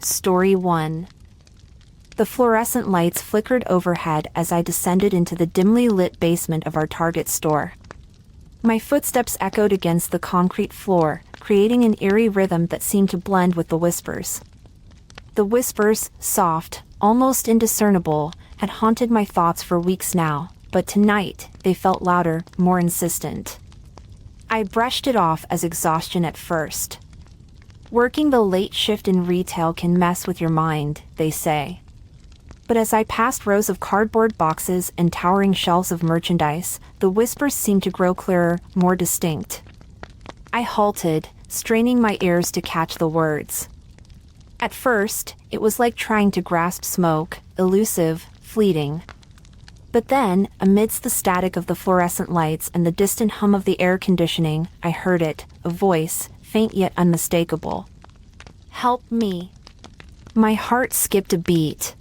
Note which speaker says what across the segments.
Speaker 1: Story 1. The fluorescent lights flickered overhead as I descended into the dimly lit basement of our Target store. My footsteps echoed against the concrete floor, creating an eerie rhythm that seemed to blend with the whispers. The whispers, soft, almost indiscernible, had haunted my thoughts for weeks now, but tonight, they felt louder, more insistent. I brushed it off as exhaustion at first. Working the late shift in retail can mess with your mind, they say. But as I passed rows of cardboard boxes and towering shelves of merchandise, the whispers seemed to grow clearer, more distinct. I halted, straining my ears to catch the words. At first, it was like trying to grasp smoke, elusive, fleeting. But then, amidst the static of the fluorescent lights and the distant hum of the air conditioning, I heard it, a voice, faint yet unmistakable. "Help me." My heart skipped a beat.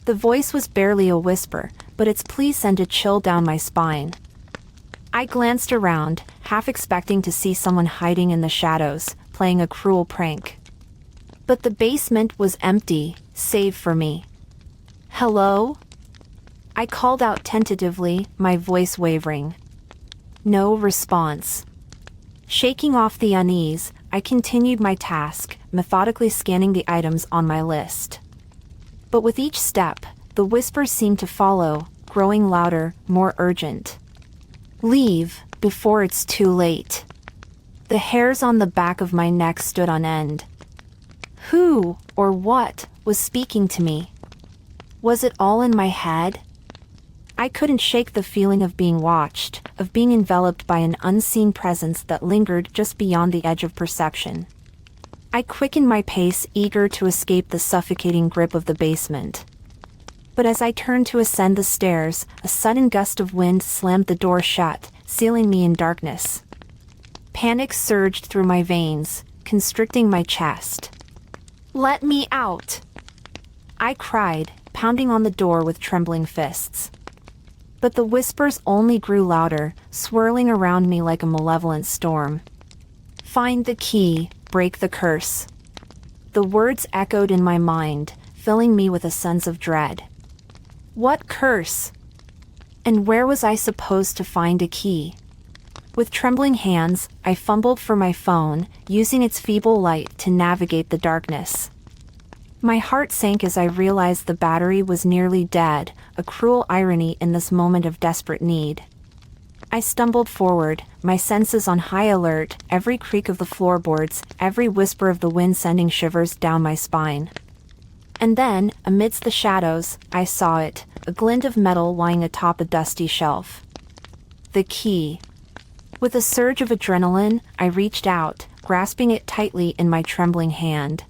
Speaker 1: The voice was barely a whisper, but its plea sent a chill down my spine. I glanced around, half expecting to see someone hiding in the shadows, playing a cruel prank. But the basement was empty, save for me. "Hello?" I called out tentatively, my voice wavering. No response. Shaking off the unease, I continued my task, methodically scanning the items on my list. But with each step, the whispers seemed to follow, growing louder, more urgent. "Leave, before it's too late." The hairs on the back of my neck stood on end. Who, or what, was speaking to me? Was it all in my head? I couldn't shake the feeling of being watched, of being enveloped by an unseen presence that lingered just beyond the edge of perception. I quickened my pace, eager to escape the suffocating grip of the basement. But as I turned to ascend the stairs, a sudden gust of wind slammed the door shut, sealing me in darkness. Panic surged through my veins, constricting my chest. "Let me out!" I cried, pounding on the door with trembling fists. But the whispers only grew louder, swirling around me like a malevolent storm. "Find the key, break the curse." The words echoed in my mind, filling me with a sense of dread. What curse? And where was I supposed to find a key? With trembling hands, I fumbled for my phone, using its feeble light to navigate the darkness. My heart sank as I realized the battery was nearly dead, a cruel irony in this moment of desperate need. I stumbled forward, my senses on high alert, every creak of the floorboards, every whisper of the wind sending shivers down my spine. And then, amidst the shadows, I saw it, a glint of metal lying atop a dusty shelf. The key. With a surge of adrenaline, I reached out, grasping it tightly in my trembling hand.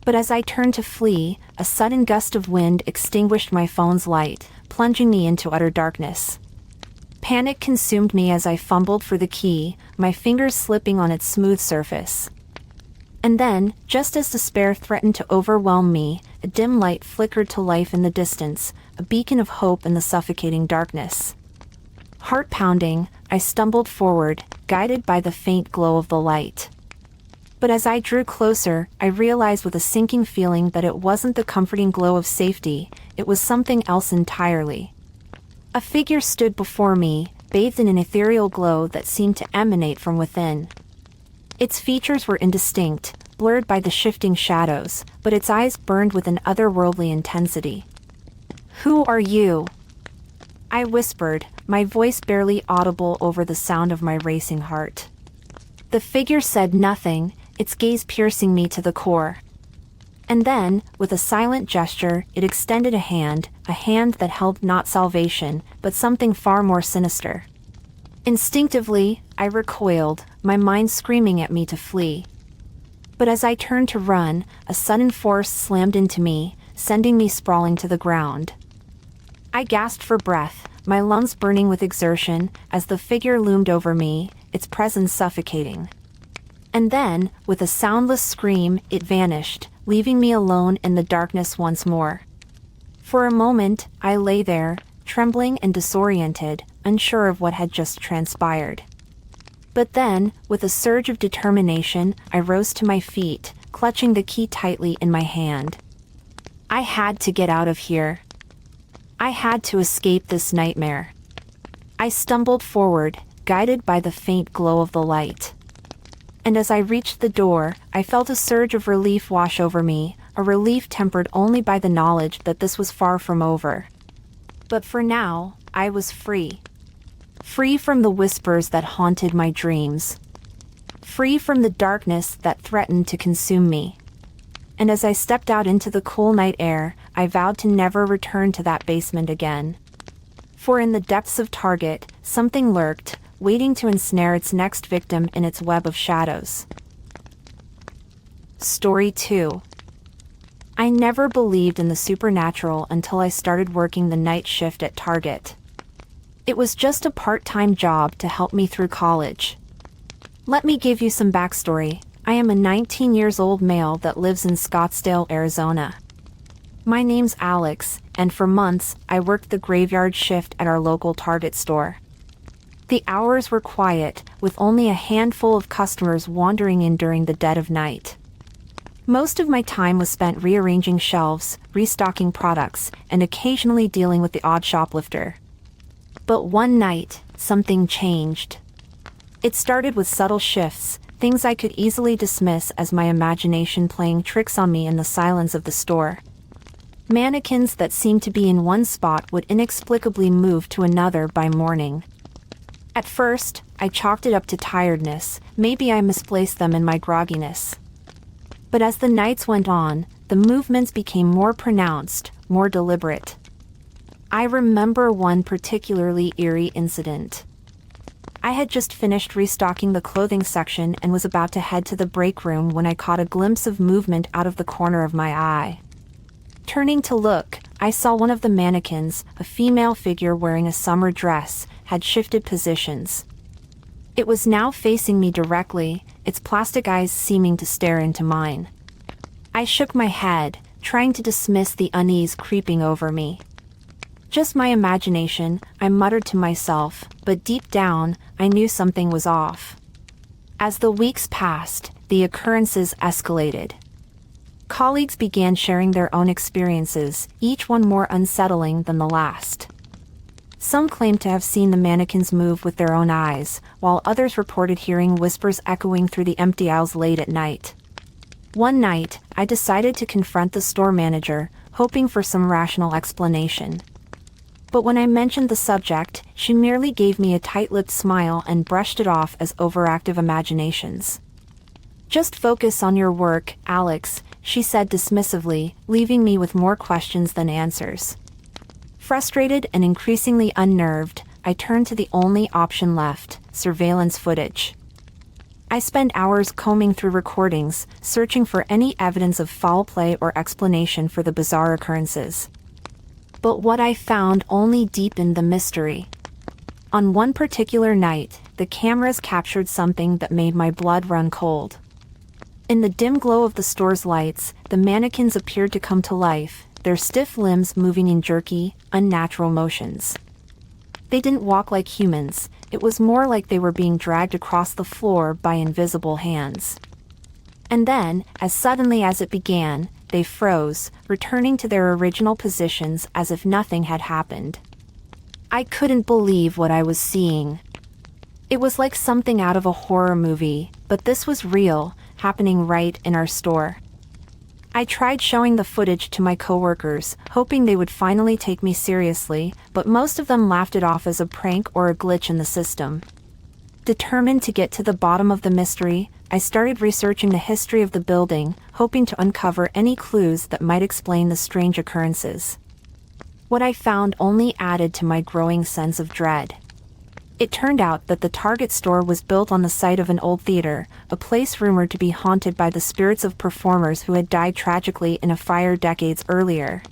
Speaker 1: But as I turned to flee, a sudden gust of wind extinguished my phone's light, plunging me into utter darkness. Panic consumed me as I fumbled for the key, my fingers slipping on its smooth surface. And then, just as despair threatened to overwhelm me, a dim light flickered to life in the distance, a beacon of hope in the suffocating darkness. Heart pounding, I stumbled forward, guided by the faint glow of the light. But as I drew closer, I realized with a sinking feeling that it wasn't the comforting glow of safety, it was something else entirely. A figure stood before me, bathed in an ethereal glow that seemed to emanate from within. Its features were indistinct, blurred by the shifting shadows, but its eyes burned with an otherworldly intensity. "Who are you?" I whispered, my voice barely audible over the sound of my racing heart. The figure said nothing, its gaze piercing me to the core. And then, with a silent gesture, it extended a hand that held not salvation, but something far more sinister. Instinctively, I recoiled, my mind screaming at me to flee. But as I turned to run, a sudden force slammed into me, sending me sprawling to the ground. I gasped for breath, my lungs burning with exertion, as the figure loomed over me, its presence suffocating. And then, with a soundless scream, it vanished, leaving me alone in the darkness once more. For a moment, I lay there, trembling and disoriented, unsure of what had just transpired. But then, with a surge of determination, I rose to my feet, clutching the key tightly in my hand. I had to get out of here. I had to escape this nightmare. I stumbled forward, guided by the faint glow of the light. And as I reached the door, I felt a surge of relief wash over me, a relief tempered only by the knowledge that this was far from over. But for now, I was free. Free from the whispers that haunted my dreams. Free from the darkness that threatened to consume me. And as I stepped out into the cool night air, I vowed to never return to that basement again. For in the depths of Target, something lurked, waiting to ensnare its next victim in its web of shadows. Story 2. I never believed in the supernatural until I started working the night shift at Target. It was just a part-time job to help me through college. Let me give you some backstory. I am a 19-year-old male that lives in Scottsdale, Arizona. My name's Alex, and for months, I worked the graveyard shift at our local Target store. The hours were quiet, with only a handful of customers wandering in during the dead of night. Most of my time was spent rearranging shelves, restocking products, and occasionally dealing with the odd shoplifter. But one night, something changed. It started with subtle shifts, things I could easily dismiss as my imagination playing tricks on me in the silence of the store. Mannequins that seemed to be in one spot would inexplicably move to another by morning. At first, I chalked it up to tiredness, maybe I misplaced them in my grogginess. But as the nights went on, the movements became more pronounced, more deliberate. I remember one particularly eerie incident. I had just finished restocking the clothing section and was about to head to the break room when I caught a glimpse of movement out of the corner of my eye. Turning to look, I saw one of the mannequins, a female figure wearing a summer dress, had shifted positions. It was now facing me directly, its plastic eyes seeming to stare into mine. I shook my head, trying to dismiss the unease creeping over me. Just my imagination, I muttered to myself, but deep down, I knew something was off. As the weeks passed, the occurrences escalated. Colleagues began sharing their own experiences, each one more unsettling than the last. Some claimed to have seen the mannequins move with their own eyes, while others reported hearing whispers echoing through the empty aisles late at night. One night, I decided to confront the store manager, hoping for some rational explanation. But when I mentioned the subject, she merely gave me a tight-lipped smile and brushed it off as overactive imaginations. "Just focus on your work, Alex," she said dismissively, leaving me with more questions than answers. Frustrated and increasingly unnerved, I turned to the only option left, surveillance footage. I spent hours combing through recordings, searching for any evidence of foul play or explanation for the bizarre occurrences. But what I found only deepened the mystery. On one particular night, the cameras captured something that made my blood run cold. In the dim glow of the store's lights, the mannequins appeared to come to life, their stiff limbs moving in jerky, unnatural motions. They didn't walk like humans, it was more like they were being dragged across the floor by invisible hands. And then, as suddenly as it began, they froze, returning to their original positions as if nothing had happened. I couldn't believe what I was seeing. It was like something out of a horror movie, but this was real, happening right in our store. I tried showing the footage to my coworkers, hoping they would finally take me seriously, but most of them laughed it off as a prank or a glitch in the system. Determined to get to the bottom of the mystery, I started researching the history of the building, hoping to uncover any clues that might explain the strange occurrences. What I found only added to my growing sense of dread. It turned out that the Target store was built on the site of an old theater, a place rumored to be haunted by the spirits of performers who had died tragically in a fire decades earlier.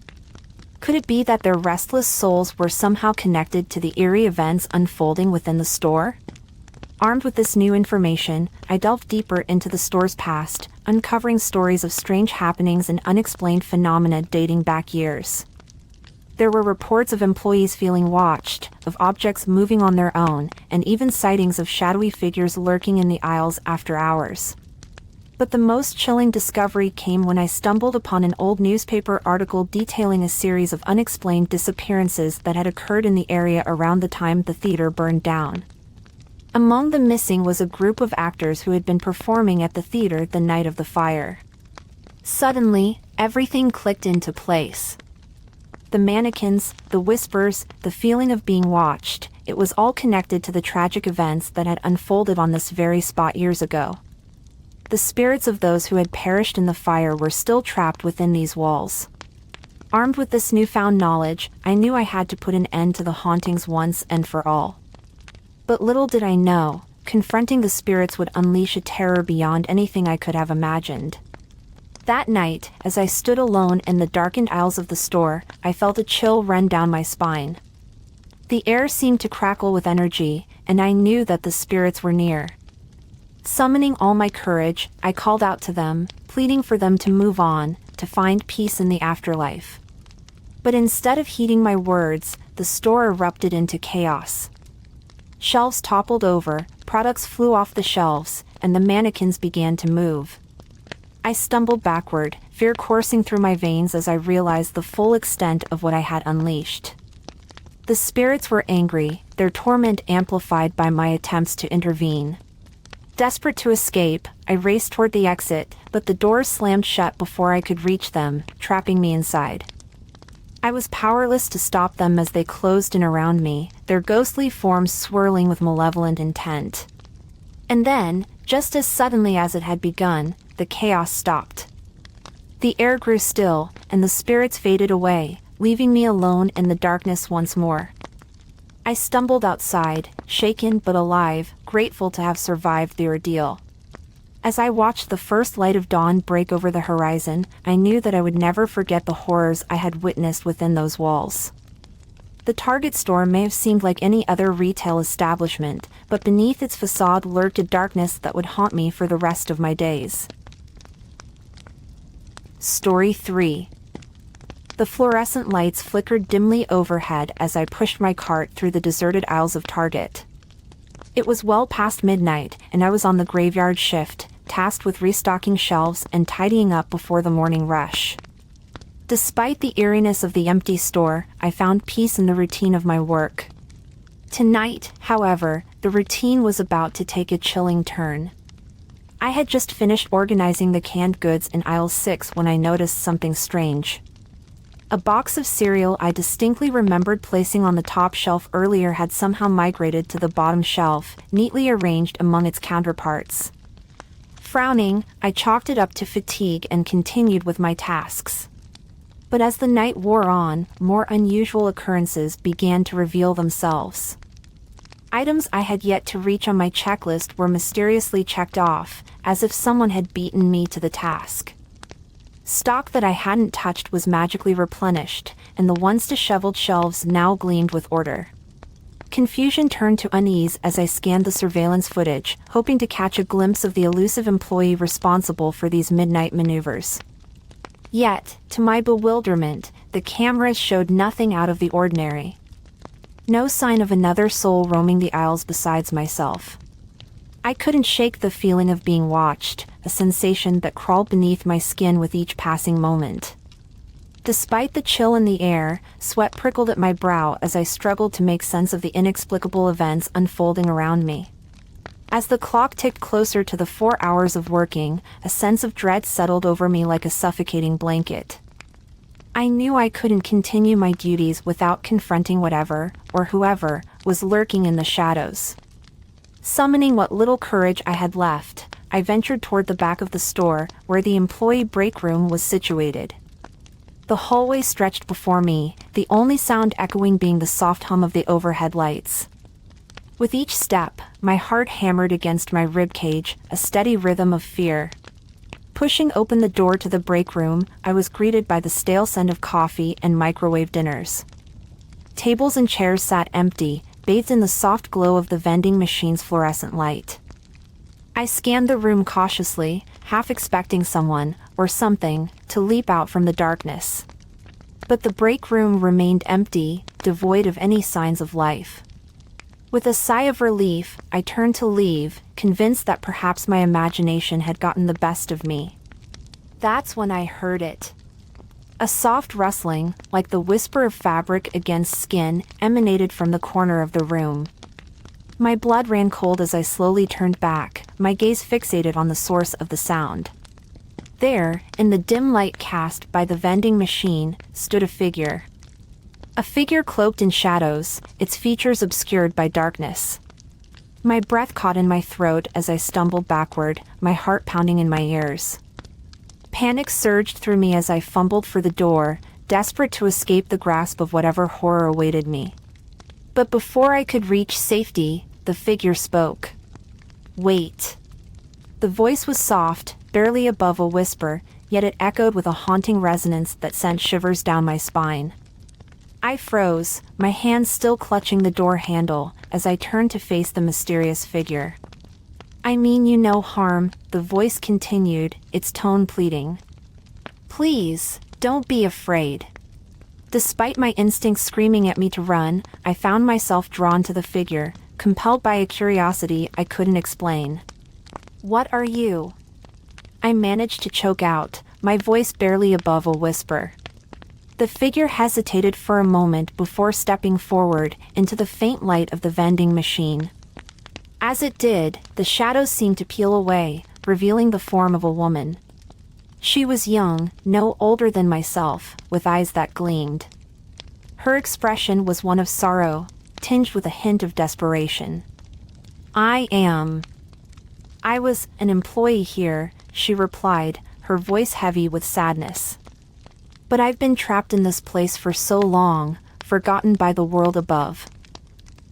Speaker 1: Could it be that their restless souls were somehow connected to the eerie events unfolding within the store? Armed with this new information, I delved deeper into the store's past, uncovering stories of strange happenings and unexplained phenomena dating back years. There were reports of employees feeling watched, of objects moving on their own, and even sightings of shadowy figures lurking in the aisles after hours. But the most chilling discovery came when I stumbled upon an old newspaper article detailing a series of unexplained disappearances that had occurred in the area around the time the theater burned down. Among the missing was a group of actors who had been performing at the theater the night of the fire. Suddenly, everything clicked into place. The mannequins, the whispers, the feeling of being watched, it was all connected to the tragic events that had unfolded on this very spot years ago. The spirits of those who had perished in the fire were still trapped within these walls. Armed with this newfound knowledge, I knew I had to put an end to the hauntings once and for all. But little did I know, confronting the spirits would unleash a terror beyond anything I could have imagined. That night, as I stood alone in the darkened aisles of the store, I felt a chill run down my spine. The air seemed to crackle with energy, and I knew that the spirits were near. Summoning all my courage, I called out to them, pleading for them to move on, to find peace in the afterlife. But instead of heeding my words, the store erupted into chaos. Shelves toppled over, products flew off the shelves, and the mannequins began to move. I stumbled backward, fear coursing through my veins as I realized the full extent of what I had unleashed. The spirits were angry, their torment amplified by my attempts to intervene. Desperate to escape, I raced toward the exit, but the doors slammed shut before I could reach them, trapping me inside. I was powerless to stop them as they closed in around me, their ghostly forms swirling with malevolent intent. And then, just as suddenly as it had begun, the chaos stopped. The air grew still, and the spirits faded away, leaving me alone in the darkness once more. I stumbled outside, shaken but alive, grateful to have survived the ordeal. As I watched the first light of dawn break over the horizon, I knew that I would never forget the horrors I had witnessed within those walls. The Target store may have seemed like any other retail establishment, but beneath its facade lurked a darkness that would haunt me for the rest of my days. Story 3. The fluorescent lights flickered dimly overhead as I pushed my cart through the deserted aisles of Target. It was well past midnight, and I was on the graveyard shift, tasked with restocking shelves and tidying up before the morning rush. Despite the eeriness of the empty store, I found peace in the routine of my work. Tonight, however, the routine was about to take a chilling turn. I had just finished organizing the canned goods in aisle 6 when I noticed something strange. A box of cereal I distinctly remembered placing on the top shelf earlier had somehow migrated to the bottom shelf, neatly arranged among its counterparts. Frowning, I chalked it up to fatigue and continued with my tasks. But as the night wore on, more unusual occurrences began to reveal themselves. Items I had yet to reach on my checklist were mysteriously checked off, as if someone had beaten me to the task. Stock that I hadn't touched was magically replenished, and the once disheveled shelves now gleamed with order. Confusion turned to unease as I scanned the surveillance footage, hoping to catch a glimpse of the elusive employee responsible for these midnight maneuvers. Yet, to my bewilderment, the cameras showed nothing out of the ordinary. No sign of another soul roaming the aisles besides myself. I couldn't shake the feeling of being watched, a sensation that crawled beneath my skin with each passing moment. Despite the chill in the air, sweat prickled at my brow as I struggled to make sense of the inexplicable events unfolding around me. As the clock ticked closer to the 4 hours of working, a sense of dread settled over me like a suffocating blanket. I knew I couldn't continue my duties without confronting whatever, or whoever, was lurking in the shadows. Summoning what little courage I had left, I ventured toward the back of the store, where the employee break room was situated. The hallway stretched before me, the only sound echoing being the soft hum of the overhead lights. With each step, my heart hammered against my ribcage, a steady rhythm of fear. Pushing open the door to the break room, I was greeted by the stale scent of coffee and microwave dinners. Tables and chairs sat empty, bathed in the soft glow of the vending machine's fluorescent light. I scanned the room cautiously, half expecting someone, or something, to leap out from the darkness. But the break room remained empty, devoid of any signs of life. With a sigh of relief, I turned to leave, convinced that perhaps my imagination had gotten the best of me. That's when I heard it. A soft rustling, like the whisper of fabric against skin, emanated from the corner of the room. My blood ran cold as I slowly turned back, my gaze fixated on the source of the sound. There, in the dim light cast by the vending machine, stood a figure. A figure cloaked in shadows, its features obscured by darkness. My breath caught in my throat as I stumbled backward, my heart pounding in my ears. Panic surged through me as I fumbled for the door, desperate to escape the grasp of whatever horror awaited me. But before I could reach safety, the figure spoke. "Wait." The voice was soft, barely above a whisper, yet it echoed with a haunting resonance that sent shivers down my spine. I froze, my hands still clutching the door handle, as I turned to face the mysterious figure. "I mean you no harm," the voice continued, its tone pleading. "Please, don't be afraid." Despite my instincts screaming at me to run, I found myself drawn to the figure, compelled by a curiosity I couldn't explain. "What are you?" I managed to choke out, my voice barely above a whisper. The figure hesitated for a moment before stepping forward into the faint light of the vending machine. As it did, the shadows seemed to peel away, revealing the form of a woman. She was young, no older than myself, with eyes that gleamed. Her expression was one of sorrow, tinged with a hint of desperation. I was an employee here," she replied, her voice heavy with sadness. "But I've been trapped in this place for so long, forgotten by the world above."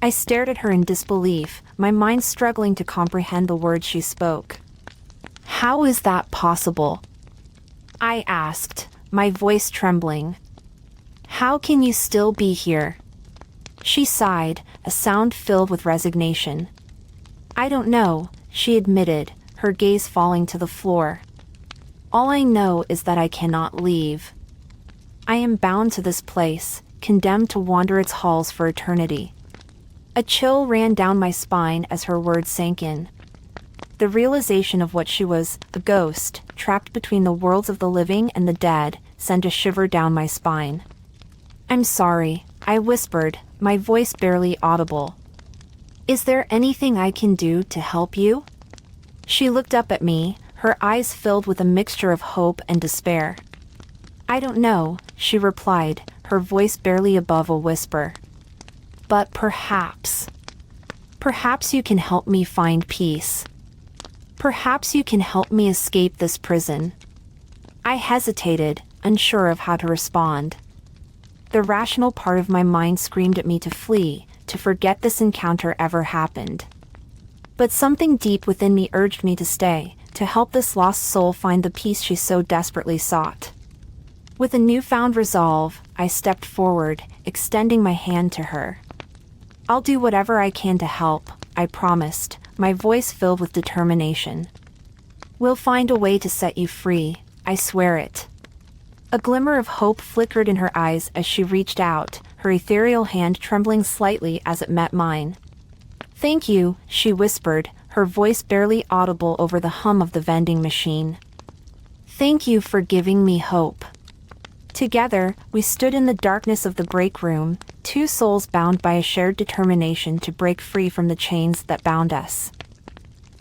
Speaker 1: I stared at her in disbelief, my mind struggling to comprehend the words she spoke. "How is that possible?" I asked, my voice trembling. "How can you still be here?" She sighed, a sound filled with resignation. "I don't know," she admitted, her gaze falling to the floor. "All I know is that I cannot leave. I am bound to this place, condemned to wander its halls for eternity." A chill ran down my spine as her words sank in. The realization of what she was, a ghost, trapped between the worlds of the living and the dead, sent a shiver down my spine. "I'm sorry," I whispered, my voice barely audible. "Is there anything I can do to help you?" She looked up at me, her eyes filled with a mixture of hope and despair. "I don't know," she replied, her voice barely above a whisper. "But perhaps you can help me find peace. Perhaps you can help me escape this prison." I hesitated, unsure of how to respond. The rational part of my mind screamed at me to flee, to forget this encounter ever happened. But something deep within me urged me to stay, to help this lost soul find the peace she so desperately sought. With a newfound resolve, I stepped forward, extending my hand to her. "I'll do whatever I can to help," I promised, my voice filled with determination. "We'll find a way to set you free, I swear it." A glimmer of hope flickered in her eyes as she reached out, her ethereal hand trembling slightly as it met mine. "Thank you," she whispered, her voice barely audible over the hum of the vending machine. "Thank you for giving me hope." Together, we stood in the darkness of the break room, two souls bound by a shared determination to break free from the chains that bound us.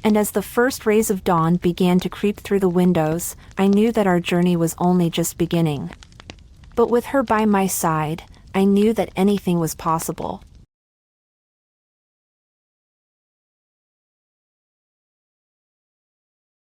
Speaker 1: And as the first rays of dawn began to creep through the windows, I knew that our journey was only just beginning. But with her by my side, I knew that anything was possible.